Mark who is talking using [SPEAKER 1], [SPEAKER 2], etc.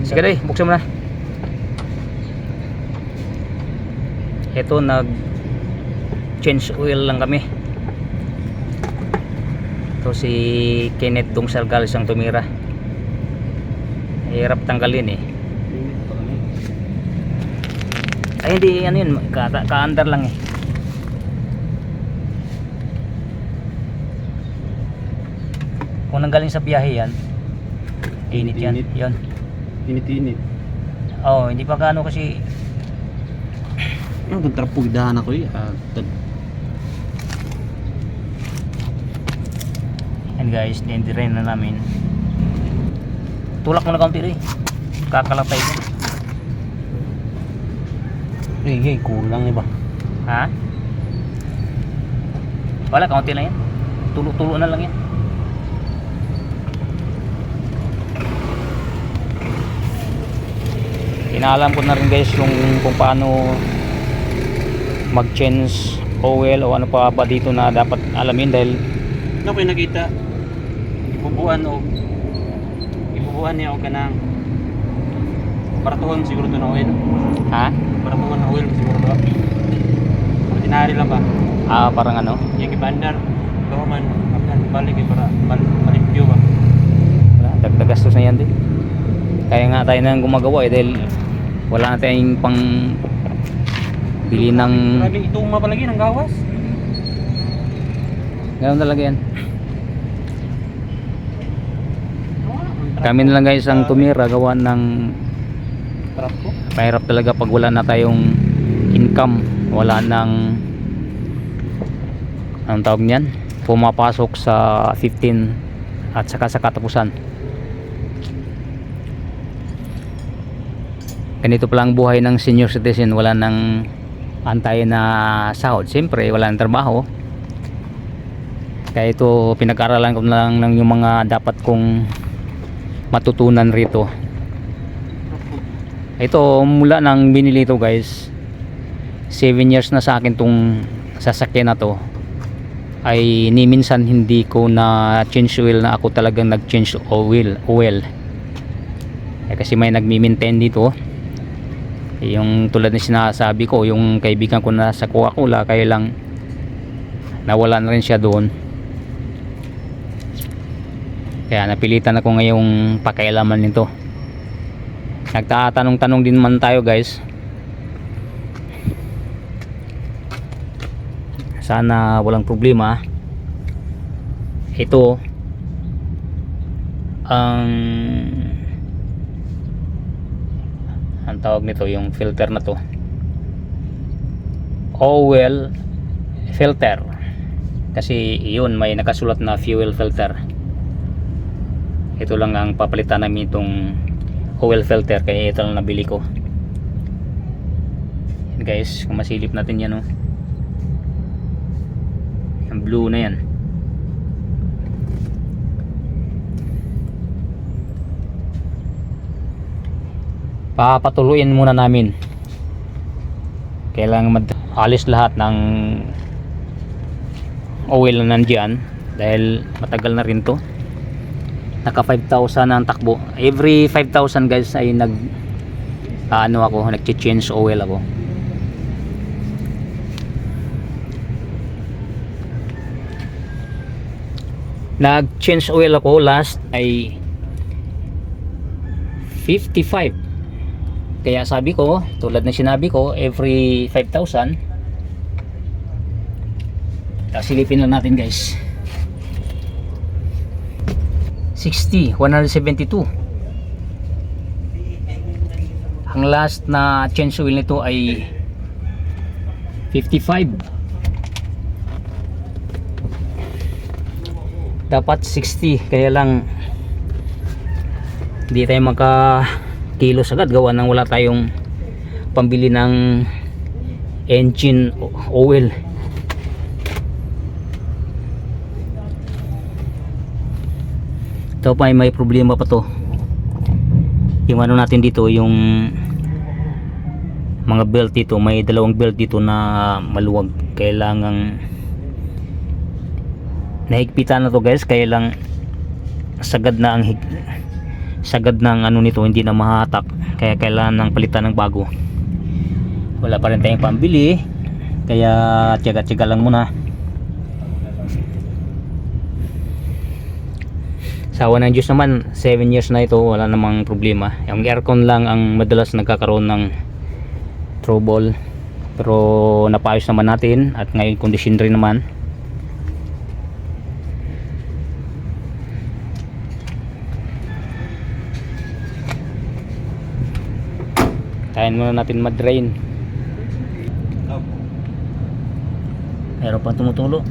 [SPEAKER 1] Sige day, buksan mo na. Ito, nag change oil lang kami. Ito si Kenneth dong Salgal, isang tumira. Hirap tanggalin eh. Ay hindi, ano yun, ka-under lang eh. Kung nanggaling sa biyahe yan, init yan. Yan.
[SPEAKER 2] Init-init.
[SPEAKER 1] Oo, hindi pa gaano kasi.
[SPEAKER 2] Yung kontrapugdahan ako eh.
[SPEAKER 1] Yan guys, dindirin na namin. Tulak mo na kaunti rin. Kakalatay ko.
[SPEAKER 2] Hey, kulang ba?
[SPEAKER 1] Ha? Wala, kaunti lang yan. Tulo-tulo na lang yan. Inaalam ko na rin guys yung kung paano mag-change oil o ano pa ba dito na dapat alamin dahil
[SPEAKER 2] Ano ko yung nakita? Ibubuan niya o kanang paratuhon siguro ito na oil.
[SPEAKER 1] ha?
[SPEAKER 2] Paratuhon na oil siguro ito. Ordinary lang ba?
[SPEAKER 1] Parang ano?
[SPEAKER 2] Yung ibandar. Ito man, balik para malimpyo ba?
[SPEAKER 1] Wala, dagdag gastos na yan din. Kaya nga tayo nang gumagawa eh dahil wala na tayong pang bili ng
[SPEAKER 2] Maraming ituma palagi ng gawas.
[SPEAKER 1] ganoon talaga yan. Kami na lang guys ang tumira gawa ng
[SPEAKER 2] Trap ko.
[SPEAKER 1] mahirap talaga pag wala na tayong income, wala nang anong tawag niyan, pumapasok sa 15 at saka sa katapusan. Ganito pa lang buhay ng senior citizen, wala nang antay na sahod, siyempre wala nang trabaho. Kaya ito pinag-aralan ko na lang ng yung mga dapat kong matutunan rito. Ito mula nang binili ito guys, 7 years na sa akin tong sasakyan na to, ay ni minsan hindi ko na change oil na ako talagang nag change oil. Kasi may nagmi-maintain dito, yung tulad na sinasabi ko, yung kaibigan ko na sa Coca-Cola, kaya lang nawala na rin siya doon. Kaya napilitan ako ngayong pakialaman nito. Nagtatanong-tanong din man tayo guys. Sana walang problema. Ito ang tawag nito, yung filter na to, oil filter. Kasi yun, may nakasulat na fuel filter. Ito lang ang papalitan namin itong oil filter, kaya ito lang nabili ko. Yan guys, kung masilip natin yan, oh. Ang blue na yan. Papatuluin muna namin. Kailangan alis lahat ng oil na nandyan dahil matagal na rin to. Naka 5,000 ang takbo. Every 5,000 guys ay nag-change oil ako. Nag-change oil ako last ay 55. Kaya sabi ko, tulad ng sinabi ko, every 5,000. Silipin lang natin guys. 172. Ang last na change oil nito ay 55. Dapat 60, kaya lang hindi tayo kilos agad gawa nang wala tayong pambili ng engine oil. Ito pa ay may problema pa to, yung ano natin dito, yung mga belt dito, may dalawang belt dito na maluwag, kailangang nahigpitan na to guys, kaya lang sagad na ang sagad ng ano nito hindi na mahatak, kaya kailangan ng palitan ng bago. Wala pa rin tayong pambili, kaya tiyaga-tiyaga lang muna. Sa awa ng Diyos naman, 7 years na ito, wala namang problema. Yung aircon lang ang madalas nagkakaroon ng trouble, pero napayos naman natin at ngayon condition rin naman. Kain muna natin mag-drain. Meron pang tumutulo.